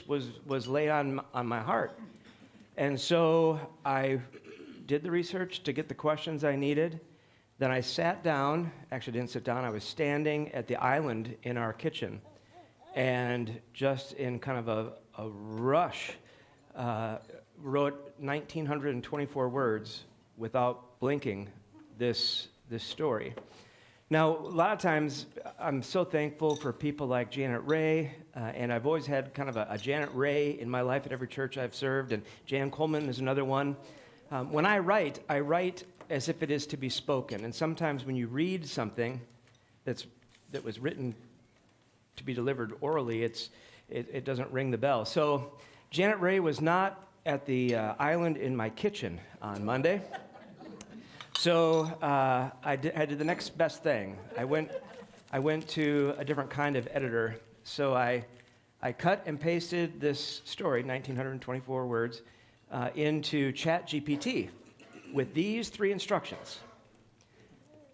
was laid on my heart. And so I did the research to get the questions I needed. Then I sat down, actually didn't sit down, I was standing at the island in our kitchen, and just in kind of a rush, wrote 1,924 words without blinking this story. Now, a lot of times, I'm so thankful for people like Janet Ray, and I've always had kind of a Janet Ray in my life at every church I've served, and Jan Coleman is another one. When I write as if it is to be spoken, and sometimes when you read something that was written to be delivered orally, it doesn't ring the bell. So Janet Ray was not at the island in my kitchen on Monday. So I did the next best thing. I went to a different kind of editor. So I cut and pasted this story, 1,924 words, into ChatGPT with these 3 instructions.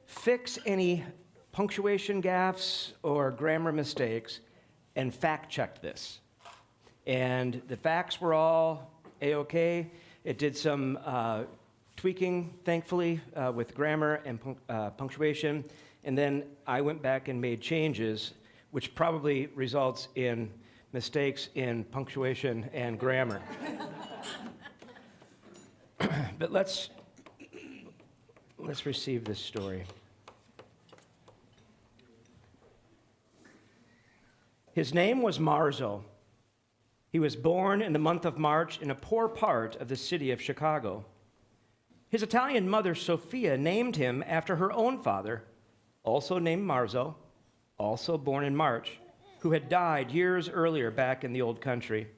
Fix any punctuation gaffes or grammar mistakes and fact check this. And the facts were all A-OK. It did some tweaking, thankfully, with grammar and punctuation. And then I went back and made changes, which probably results in mistakes in punctuation and grammar. But let's receive this story. His name was Marzo. He was born in the month of March in a poor part of the city of Chicago. His Italian mother, Sophia, named him after her own father, also named Marzo, also born in March, who had died years earlier back in the old country.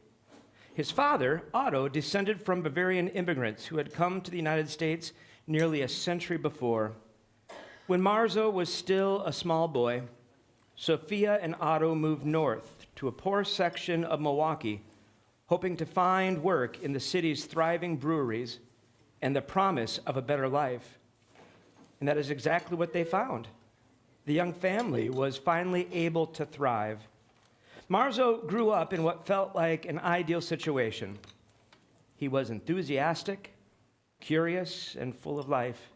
His father, Otto, descended from Bavarian immigrants who had come to the United States nearly a century before. When Marzo was still a small boy, Sophia and Otto moved north to a poor section of Milwaukee, hoping to find work in the city's thriving breweries and the promise of a better life. And that is exactly what they found. The young family was finally able to thrive. Marzo grew up in what felt like an ideal situation. He was enthusiastic, curious, and full of life.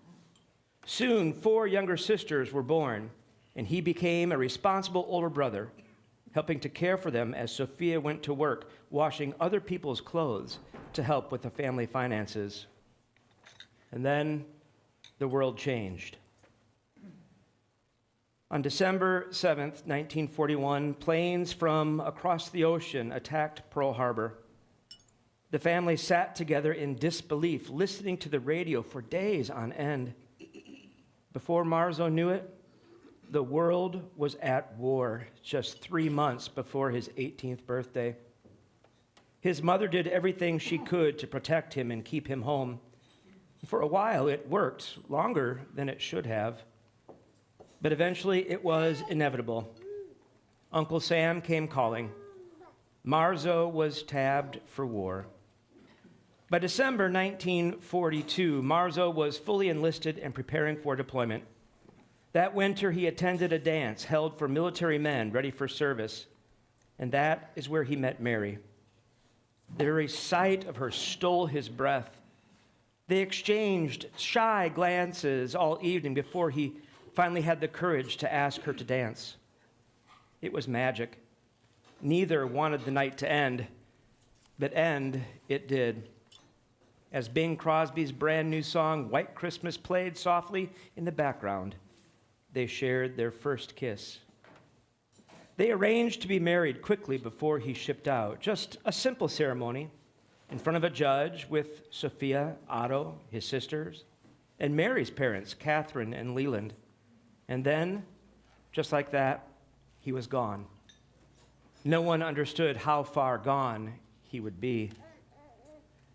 Soon, 4 younger sisters were born, and he became a responsible older brother, helping to care for them as Sophia went to work, washing other people's clothes to help with the family finances. And then the world changed. On December 7th, 1941, planes from across the ocean attacked Pearl Harbor. The family sat together in disbelief, listening to the radio for days on end. Before Marzo knew it, the world was at war just 3 months before his 18th birthday. His mother did everything she could to protect him and keep him home. For a while, it worked, longer than it should have. But eventually, it was inevitable. Uncle Sam came calling. Marzo was tabbed for war. By December 1942, Marzo was fully enlisted and preparing for deployment. That winter, he attended a dance held for military men ready for service, and that is where he met Mary. The very sight of her stole his breath. They exchanged shy glances all evening before he finally had the courage to ask her to dance. It was magic. Neither wanted the night to end, but end it did. As Bing Crosby's brand new song, White Christmas, played softly in the background, they shared their first kiss. They arranged to be married quickly before he shipped out. Just a simple ceremony in front of a judge with Sophia, Otto, his sisters, and Mary's parents, Catherine and Leland. And then, just like that, he was gone. No one understood how far gone he would be.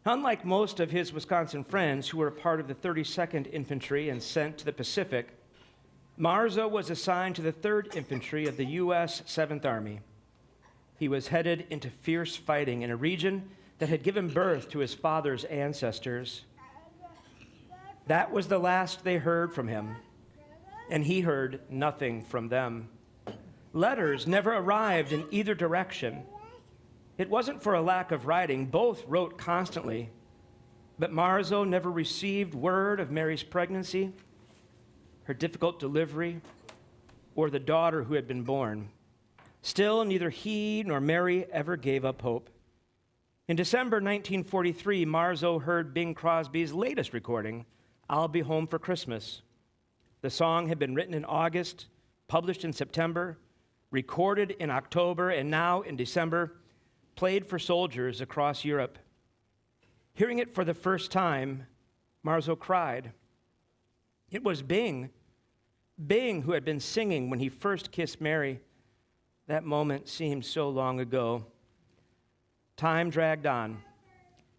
Unlike most of his Wisconsin friends who were part of the 32nd Infantry and sent to the Pacific, Marzo was assigned to the 3rd Infantry of the U.S. 7th Army. He was headed into fierce fighting in a region that had given birth to his father's ancestors. That was the last they heard from him, and he heard nothing from them. Letters never arrived in either direction. It wasn't for a lack of writing. Both wrote constantly. But Marzo never received word of Mary's pregnancy, her difficult delivery, or the daughter who had been born. Still, neither he nor Mary ever gave up hope. In December 1943, Marzo heard Bing Crosby's latest recording, I'll Be Home for Christmas. The song had been written in August, published in September, recorded in October, and now in December, played for soldiers across Europe. Hearing it for the first time, Marzo cried. It was Bing who had been singing when he first kissed Mary. That moment seemed so long ago. Time dragged on,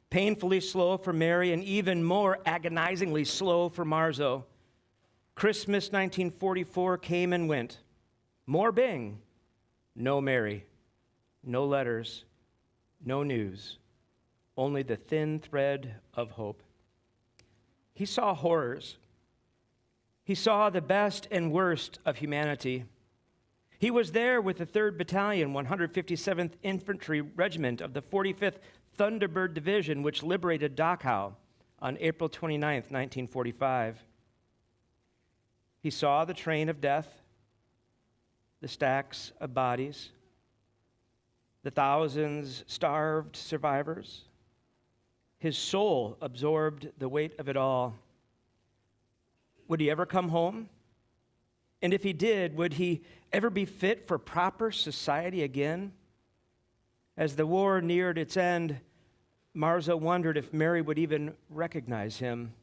painfully slow for Mary and even more agonizingly slow for Marzo. Christmas 1944 came and went. More Bing, no Mary, no letters, no news, only the thin thread of hope. He saw horrors. He saw the best and worst of humanity. He was there with the 3rd Battalion, 157th Infantry Regiment of the 45th Thunderbird Division, which liberated Dachau on April 29, 1945. He saw the train of death, the stacks of bodies, the thousands starved survivors. His soul absorbed the weight of it all. Would he ever come home? And if he did, would he ever be fit for proper society again? As the war neared its end, Marzo wondered if Mary would even recognize him.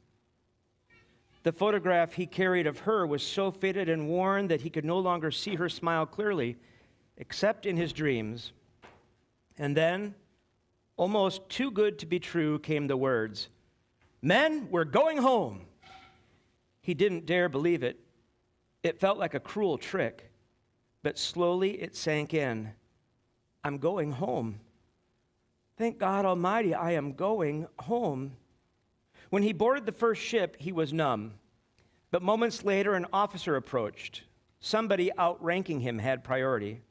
The photograph he carried of her was so faded and worn that he could no longer see her smile clearly, except in his dreams. And then, almost too good to be true, came the words, "Men, we're going home." He didn't dare believe it. It felt like a cruel trick, but slowly it sank in. I'm going home. Thank God Almighty, I am going home. When he boarded the first ship, he was numb. But moments later, an officer approached. Somebody outranking him had priority.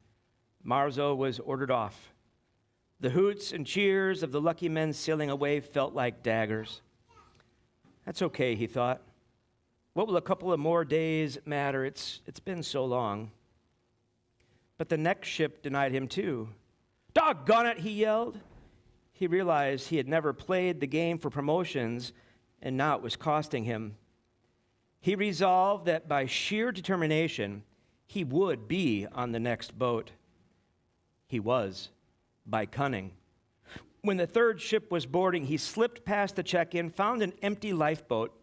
Marzo was ordered off. The hoots and cheers of the lucky men sailing away felt like daggers. That's okay, he thought. What will a couple of more days matter? It's been so long. But the next ship denied him too. Doggone it, he yelled. He realized he had never played the game for promotions, and now it was costing him. He resolved that by sheer determination, he would be on the next boat. He was, by cunning. When the third ship was boarding, he slipped past the check-in, found an empty lifeboat,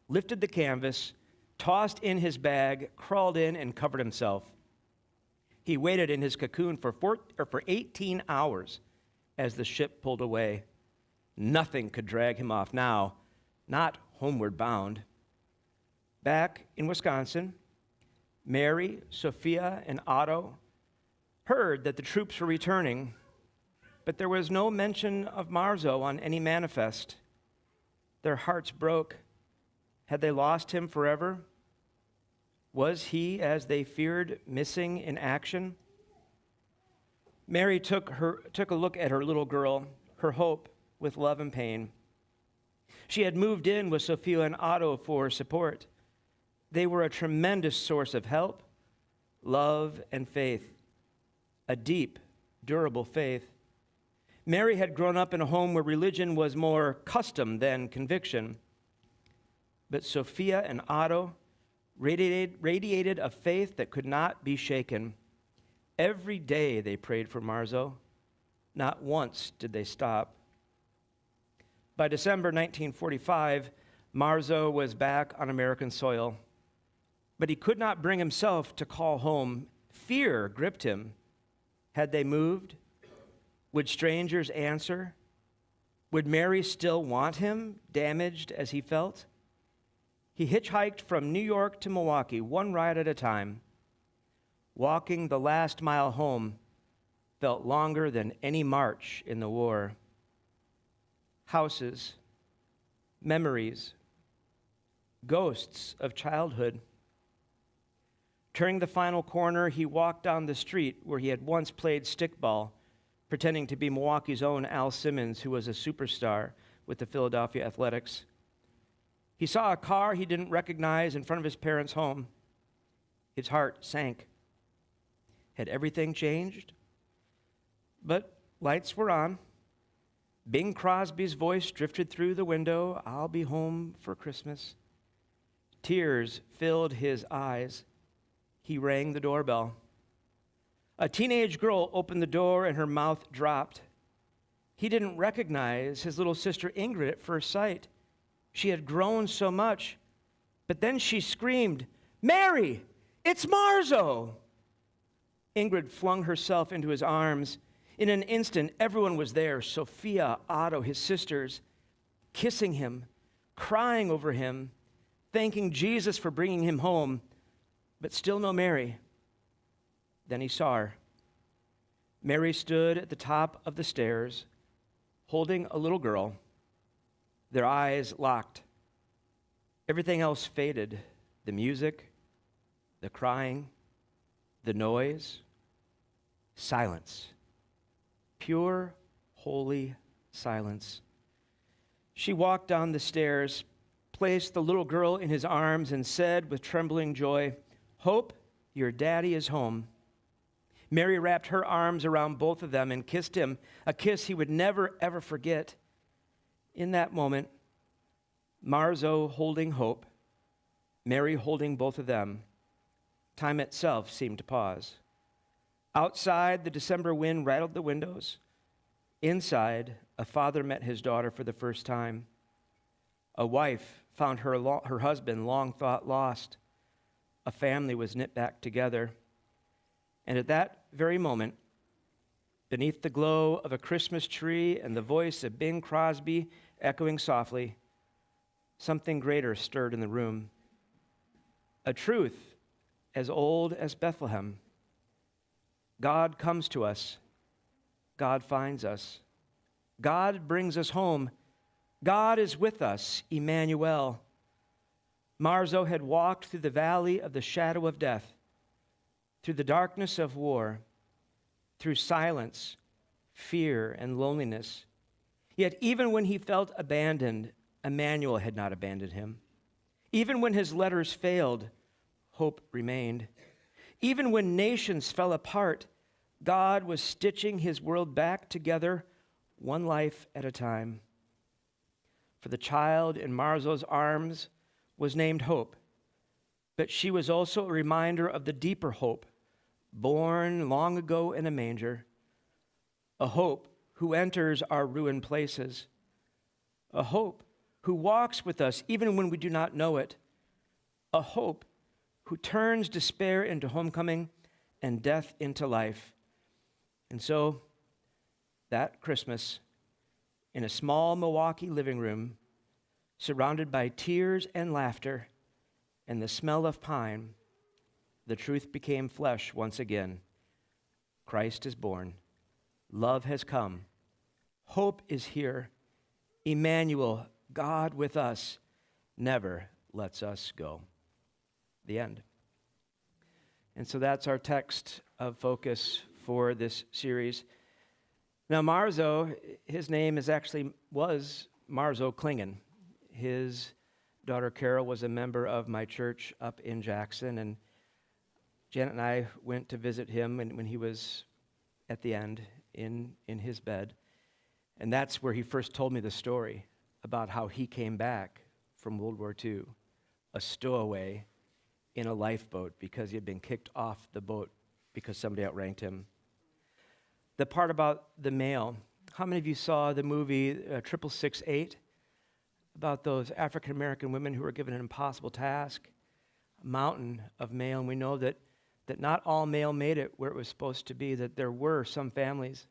lifted the canvas, tossed in his bag, crawled in, and covered himself. He waited in his cocoon for 18 hours as the ship pulled away. Nothing could drag him off now, not homeward bound. Back in Wisconsin, Mary, Sophia, and Otto heard that the troops were returning, but there was no mention of Marzo on any manifest. Their hearts broke. Had they lost him forever? Was he, as they feared, missing in action? Mary took a look at her little girl, her hope, with love and pain. She had moved in with Sophia and Otto for support. They were a tremendous source of help, love, and faith, a deep, durable faith. Mary had grown up in a home where religion was more custom than conviction. But Sophia and Otto radiated a faith that could not be shaken. Every day they prayed for Marzo. Not once did they stop. By December 1945, Marzo was back on American soil. But he could not bring himself to call home. Fear gripped him. Had they moved? Would strangers answer? Would Mary still want him, damaged as he felt? He hitchhiked from New York to Milwaukee, one ride at a time. Walking the last mile home felt longer than any march in the war. Houses, memories, ghosts of childhood. Turning the final corner, he walked down the street where he had once played stickball pretending to be Milwaukee's own Al Simmons, who was a superstar with the Philadelphia Athletics. He saw a car he didn't recognize in front of his parents' home. His heart sank. Had everything changed? But lights were on. Bing Crosby's voice drifted through the window, "I'll be home for Christmas." Tears filled his eyes. He rang the doorbell. A teenage girl opened the door and her mouth dropped. He didn't recognize his little sister Ingrid at first sight. She had grown so much. But then she screamed, "Mary, it's Marzo!" Ingrid flung herself into his arms. In an instant, everyone was there: Sophia, Otto, his sisters, kissing him, crying over him, thanking Jesus for bringing him home, but still no Mary. Then he saw her. Mary stood at the top of the stairs, holding a little girl. Their eyes locked. Everything else faded: the music, the crying, the noise, silence. Pure, holy silence. She walked down the stairs, placed the little girl in his arms, and said with trembling joy, "Hope, your daddy is home." Mary wrapped her arms around both of them and kissed him, a kiss he would never, ever forget. In that moment, Marzo holding Hope, Mary holding both of them, time itself seemed to pause. Outside, the December wind rattled the windows. Inside, a father met his daughter for the first time. A wife found her husband long thought lost. A family was knit back together. And at that very moment, beneath the glow of a Christmas tree and the voice of Bing Crosby echoing softly, something greater stirred in the room. A truth as old as Bethlehem. God comes to us. God finds us. God brings us home. God is with us, Emmanuel. Marzo had walked through the valley of the shadow of death, through the darkness of war, through silence, fear, and loneliness. Yet even when he felt abandoned, Emmanuel had not abandoned him. Even when his letters failed, hope remained. Even when nations fell apart, God was stitching his world back together, one life at a time. For the child in Marzo's arms was named Hope, but she was also a reminder of the deeper hope, born long ago in a manger, a hope who enters our ruined places, a hope who walks with us even when we do not know it, a hope who turns despair into homecoming and death into life. And so, that Christmas, in a small Milwaukee living room, surrounded by tears and laughter and the smell of pine, the truth became flesh once again. Christ is born. Love has come. Hope is here. Emmanuel, God with us, never lets us go. The end. And so that's our text of focus for this series. Now, Marzo, his name was Marzo Klingen. His daughter Carol was a member of my church up in Jackson, and Janet and I went to visit him when he was at the end in his bed. And that's where he first told me the story about how he came back from World War II, a stowaway in a lifeboat because he had been kicked off the boat because somebody outranked him. The part about the mail, how many of you saw the movie 6668? About those African-American women who were given an impossible task, a mountain of mail, and we know that not all mail made it where it was supposed to be, that there were some families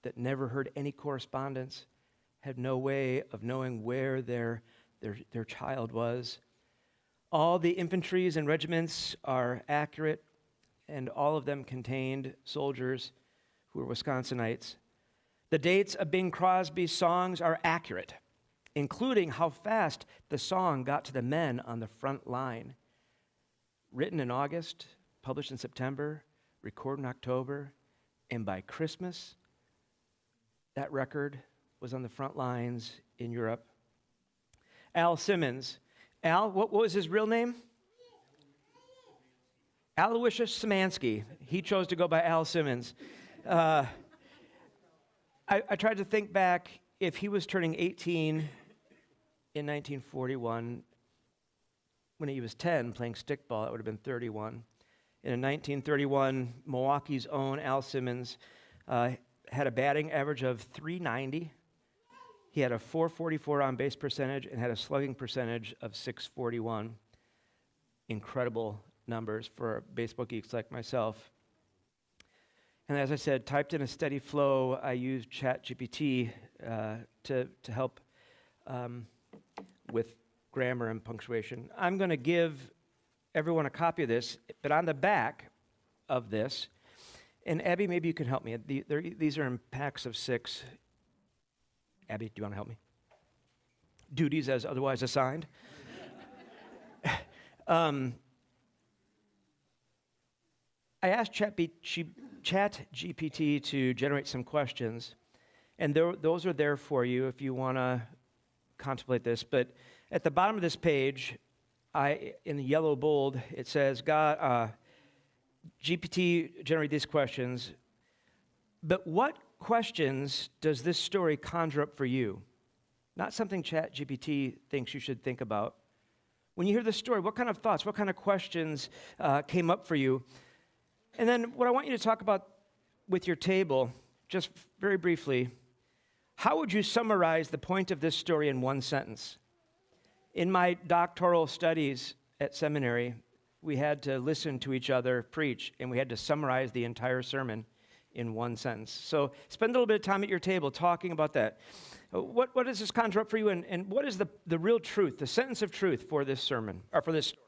that never heard any correspondence, had no way of knowing where their child was. All the infantries and regiments are accurate, and all of them contained soldiers who were Wisconsinites. The dates of Bing Crosby's songs are accurate, including how fast the song got to the men on the front line. Written in August, published in September, recorded in October, and by Christmas, that record was on the front lines in Europe. Al Simmons. Al, what was his real name? Aloysius Szymanski. He chose to go by Al Simmons. I tried to think back if he was turning 18 in 1941, when he was 10 playing stickball, that would have been 31. And in 1931, Milwaukee's own Al Simmons had a batting average of .390. He had a .444 on-base percentage and had a slugging percentage of .641. Incredible numbers for baseball geeks like myself. And as I said, typed in a steady flow. I used ChatGPT to help with grammar and punctuation. I'm going to give everyone a copy of this, but on the back of this, and Abby, maybe you can help me. These are in packs of 6. Abby, do you want to help me? Duties as otherwise assigned. I asked ChatGPT to generate some questions, and those are there for you if you want to contemplate this. But at the bottom of this page, in yellow bold, it says, GPT generate these questions, but what questions does this story conjure up for you? Not something ChatGPT thinks you should think about. When you hear this story, what kind of thoughts, what kind of questions came up for you? And then what I want you to talk about with your table, just very briefly, how would you summarize the point of this story in one sentence? In my doctoral studies at seminary, we had to listen to each other preach, and we had to summarize the entire sermon in one sentence. So spend a little bit of time at your table talking about that. What does this conjure up for you, and what is the real truth, the sentence of truth for this sermon, or for this story?